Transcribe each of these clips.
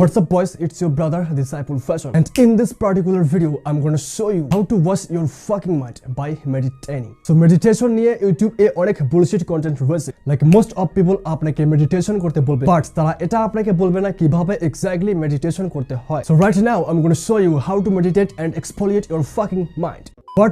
What's up boys, it's your brother Disciple Fashion, and in this particular video I'm gonna show you how to wash your fucking mind by meditating. So meditation নিয়ে YouTube এ অনেক bullshit content রয়েছে, like most of people আপনাকে meditation করতে বলবে, but তারা এটা আপনাকে বলবে না কিভাবে exactly meditation করতে হয়. So right now I'm gonna show you how to meditate and exfoliate your fucking mind. But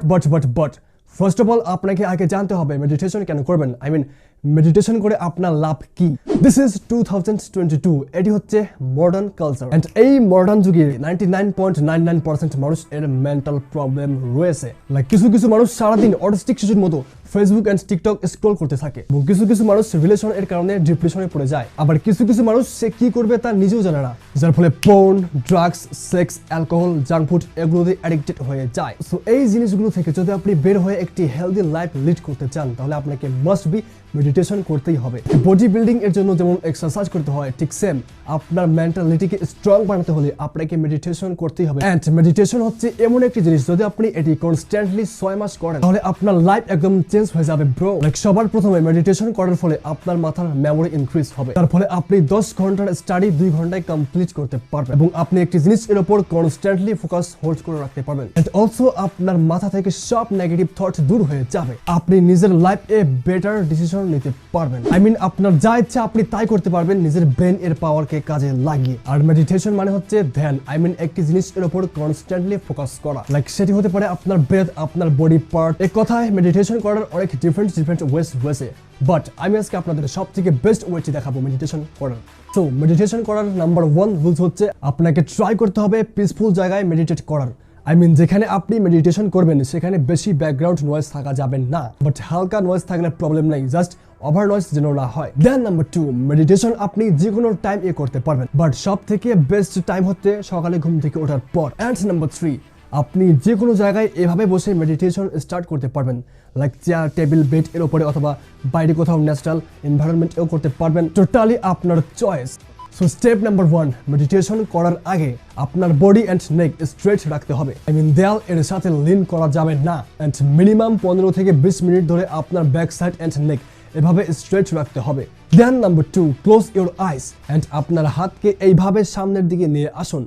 first of all আপনাকে আগে জানতে হবে meditation কেন করবেন, I mean মেডিটেশন করে আপনার লাভ কি। দিস ইজ 2022, এটি হচ্ছে মডার্ন কালচার, এন্ড এই মডার্ন যুগে 99.99% মানুষ এর মেন্টাল প্রবলেম রয়েছে। লাইক কিছু মানুষ সারাদিন অটিস্টিক শিশুর মতো ফেসবুক এন্ড টিকটক স্ক্রল করতে থাকে, এবং কিছু মানুষ রিলেশন এর কারণে ডিপ্রেশনে পড়ে যায়। আবার কিছু মানুষ সে কি করবে তা নিজেও জানে না, যার ফলে porn, drugs, sex, alcohol, junk food এগুলোতে অ্যাডিক্টেড হয়ে যায়। সো এই জিনিসগুলো থেকে যদি আপনি বের হয়ে একটি হেলদি লাইফ লিড করতে চান, তাহলে আপনাকে মাস্ট বি মেডিটেশন করতেই হবে। বডি বিল্ডিং এর জন্য যেমন এক্সারসাইজ করতে হয়, ঠিক সেম আপনার মেন্টালিটিকে স্ট্রং বানাতে হলে আপনাকে মেডিটেশন করতেই হবে। এন্ড মেডিটেশন হচ্ছে এমন একটি জিনিস, যদি আপনি এটি কনস্ট্যান্টলি 6 মাস করেন তাহলে আপনার লাইফ একদম চেঞ্জ হয়ে যাবে ব্রো। লাইক সবার প্রথমে মেডিটেশন করার ফলে আপনার মাথার মেমোরি ইনক্রিজ হবে, তার ফলে আপনি 10 ঘন্টার স্টাডি 2 ঘন্টায় কমপ্লিট করতে পারবেন, এবং আপনি একটি জিনিস এর উপর কনস্ট্যান্টলি ফোকাস হোল্ড করে রাখতে পারবেন। এন্ড অলসো আপনার মাথা থেকে সব নেগেটিভ থট দূর হয়ে যাবে, আপনি নিজের লাইফ এ বেটার ডিসিশন নিতে পারবেন। আই মিন আপনার যা ইচ্ছা আপনি তাই করতে পারবেন নিজের ব্রেন এর পাওয়ারকে কাজে লাগিয়ে। আর মেডিটেশন মানে হচ্ছে ধ্যান, আই মিন একটি জিনিস এর উপর কনস্ট্যান্টলি ফোকাস করা। লাইক সেটি হতে পারে আপনার ব্রেথ, আপনার বডি পার্ট। এক কথায় মেডিটেশন করার অনেক ডিফারেন্ট ওয়েজ রয়েছে, বাট আমি আজকে আপনাদের সব থেকে বেস্ট ওয়েটি দেখাবো মেডিটেশন করার। সো মেডিটেশন করার নাম্বার 1 রুলস হচ্ছে আপনাকে ট্রাই করতে হবে পিসফুল জায়গায় মেডিটেট করার। আই মিন যেখানে আপনি মেডিটেশন করবেন সেখানে বেশি ব্যাকগ্রাউন্ড নয়েজ থাকা যাবে না, বাট হালকা নয়েজ থাকলে প্রবলেম নাই, জাস্ট ওভার নয়েজ যেন না হয়। দেন নাম্বার 2, মেডিটেশন আপনি যে কোনো টাইম করতে পারবেন, বাট সব থেকে বেস্ট টাইম হচ্ছে সকালে ঘুম থেকে ওঠার পর। অ্যান্ড নাম্বার 3, আপনি যে কোনো জায়গায় এভাবে বসে মেডিটেশন স্টার্ট করতে পারবেন, লাইক চেয়ার, টেবিল, বেড এর উপরে, অথবা বাইরে কোথাও ন্যাচারাল এনভায়রনমেন্টেও করতে পারবেন, টোটালি আপনার choice. So step number 1, meditation করার আগে আপনার বডি অ্যান্ড নেক স্ট্রেট রাখতে হবে। আই মিন দেয়াল এর সাথে লিন করা যাবে না, অ্যান্ড মিনিমাম 15 থেকে 20 মিনিট ধরে আপনার ব্যাক সাইড অ্যান্ড নেক এভাবে স্ট্রেট রাখতে হবে। Then number 2, close your eyes, and আপনার হাতকে এইভাবে সামনের দিকে নিয়ে আসুন,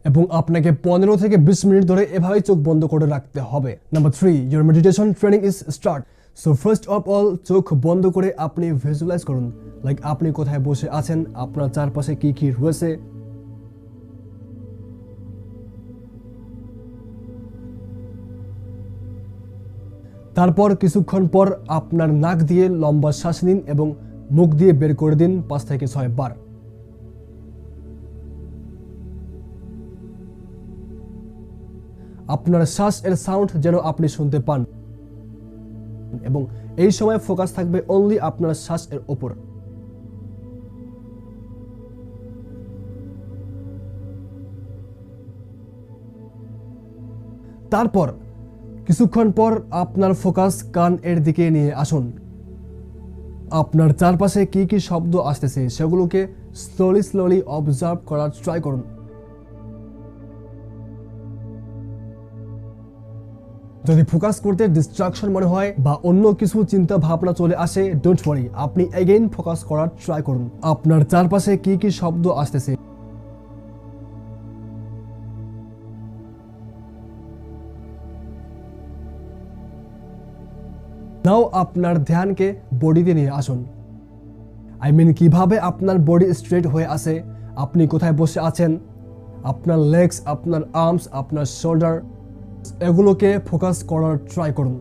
এবং আপনাকে 15 থেকে 20 মিনিট ধরে এভাবেই চোখ বন্ধ করে রাখতে হবে। Number 3, your meditation training is start. So first of all চোখ বন্ধ করে আপনি ভিজুয়ালাইজ করুন, লাইক আপনি কোথায় বসে আছেন, আপনার চারপাশে কি কি রয়েছে। তারপর কিছুক্ষণ পর আপনার নাক দিয়ে লম্বা শ্বাস নিন এবং মুখ দিয়ে বের করে দিন 5 থেকে 6 বার। আপনার শ্বাস এর সাউন্ড যেন আপনি শুনতে পান, এবং এই সময় ফোকাস থাকবে অনলি আপনার শ্বাস এর উপর। তারপর কিছুক্ষণ পর আপনার ফোকাস কান এর দিকে নিয়ে আসুন। আপনার চারপাশে কি কি শব্দ আসতেছে সেগুলোকে স্লোলি অবজার্ভ করার ট্রাই করুন। যদি ফোকাস করতে ডিস্ট্রাকশন মনে হয় বা অন্য কিছু চিন্তা ভাবনা চলে আসে, ডোন্ট ওয়ারি, আপনি এগেইন ফোকাস করার ট্রাই করুন আপনার চারপাশে কি কি শব্দ আসতেছে। নাও আপনার ধ্যানকে বডিতে নিয়ে আসুন। আই মিন কিভাবে আপনার বডি স্ট্রেট হয়ে আছে, আপনি কোথায় বসে আছেন, আপনার লেগস, আপনার আর্মস, আপনার শোল্ডার, এগুলোকে ফোকাস করার ট্রাই করুন।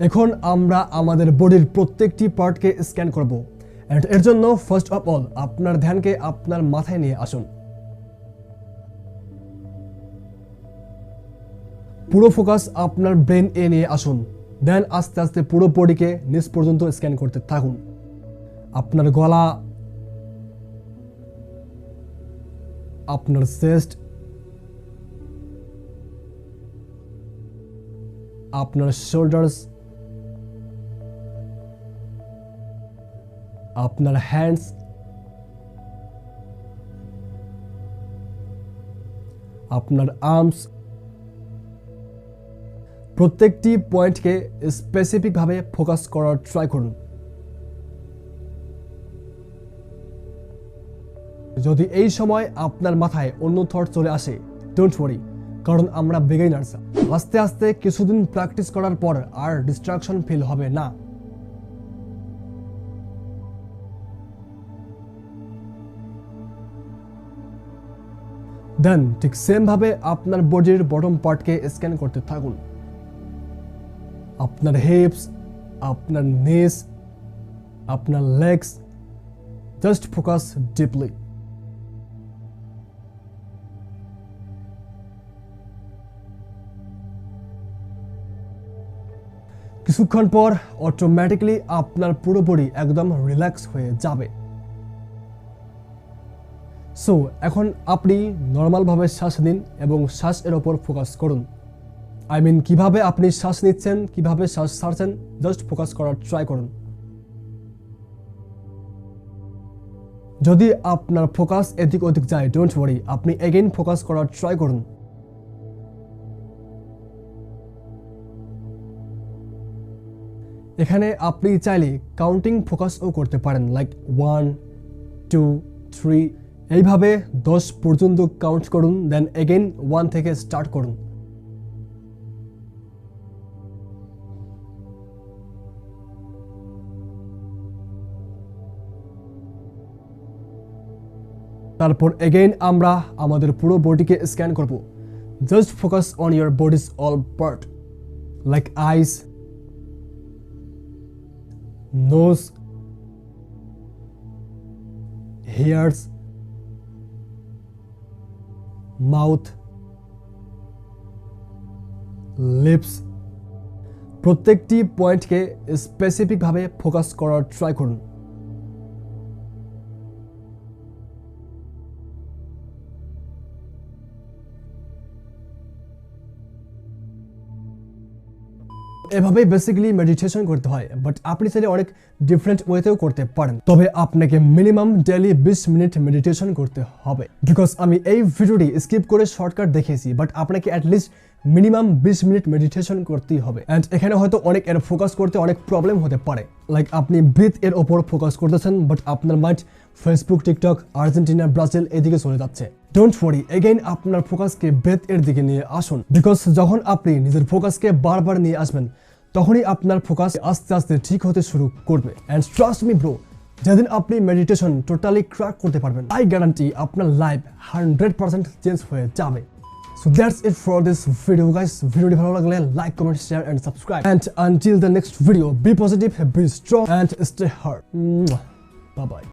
এখন আমরা আমাদের বডির প্রত্যেকটি পার্টকে স্ক্যান করব, এন্ড এর জন্য ফার্স্ট অফ অল আপনার ধ্যানকে আপনার মাথায় নিয়ে আসুন। পুরো ফোকাস আপনার ব্রেন এ নিয়ে আসুন। দেন আস্তে আস্তে পুরো বডিকে নিচ পর্যন্ত স্ক্যান করতে থাকুন। আপনার গলা, আপনার চেস্ট, আপনার শোল্ডার্স, আপনার হ্যান্ডস, আপনার আর্মস, প্রত্যেকটি পয়েন্টকে স্পেসিফিকভাবে ফোকাস করার ট্রাই করুন। যদি এই সময় আপনার মাথায় অন্য থট চলে আসে, ডোন্ট ওয়ারি, কারণ আমরা বিগিনার্স। আস্তে আস্তে কিছুদিন প্র্যাকটিস করার পর আর ডিস্ট্রাকশন ফিল হবে না। দেন ঠিক সেম ভাবে আপনার বডির বটম পার্টকে স্ক্যান করতে থাকুন। আপনার হিপস, আপনার নিস, আপনার লেগস, জাস্ট ফোকাস ডিপলি। কিছুক্ষণ পর অটোমেটিকলি আপনার পুরো বডি একদম রিল্যাক্স হয়ে যাবে। সো এখন আপনি নর্মালভাবে শ্বাস নিন এবং শ্বাস এর ওপর ফোকাস করুন। আই মিন কিভাবে আপনি শ্বাস নিচ্ছেন, কিভাবে শ্বাস ছাড়ছেন, জাস্ট ফোকাস করার ট্রাই করুন। যদি আপনার ফোকাস এদিক ওদিক যায়, ডোন্ট ওয়ারি, আপনি এগেইন ফোকাস করার ট্রাই করুন। এখানে আপনি চাইলে কাউন্টিং ফোকাসও করতে পারেন, লাইক 1 2 3, এইভাবে 10 পর্যন্ত কাউন্ট করুন, দেন এগেইন 1 থেকে স্টার্ট করুন। তারপর এগেইন আমরা আমাদের পুরো বডিকে স্ক্যান করব। Just focus on your body's all part, like eyes, nose, hairs, mouth, lips. প্রত্যেকটি পয়েন্টকে স্পেসিফিকভাবে ফোকাস করার ট্রাই করুন। এভাবেই বেসিক্যালি মেডিটেশন করতে হয়, বাট আপনি চাইলে অনেক ডিফারেন্ট ওয়েতেও করতে পারেন। তবে আপনাকে মিনিমাম ডেইলি 20 মিনিট মেডিটেশন করতে হবে। বিকজ আমি এই ভিডিওটি স্কিপ করে শর্টকাট দেখিয়েছি, বাট আপনাকে অ্যাটলিস্ট মিনিমাম 20 মিনিট মেডিটেশন করতেই হবে। অ্যান্ড এখানে হয়তো অনেক এর ফোকাস করতে অনেক প্রবলেম হতে পারে, লাইক আপনি ব্রিথ এর ওপর ফোকাস করতেছেন, বাট আপনার mind Facebook, TikTok, Argentina, Brazil এদিকে চলে যাচ্ছে। ডোন্ট ওয়ারি, এগেইন আপনার ফোকাসকে ব্রেথ এর দিকে নিয়ে আসুন। বিকজ যখন আপনি নিজের ফোকাসকে বারবার নিয়ে আসবেন, তখনই আপনার ফোকাস আস্তে আস্তে ঠিক হতে শুরু করবে। অ্যান্ড ট্রাস্ট মি ব্রো, যেদিন আপনি মেডিটেশন টোটালি ক্র্যাক করতে পারবেন, আই গ্যারান্টি আপনার লাইফ 100% চেঞ্জ হয়ে যাবে। So that's it for this video guys. ভিডিওটি ভালো লাগলে like, comment, share and subscribe. And until the next video, be positive, be strong and stay hard. Bye bye.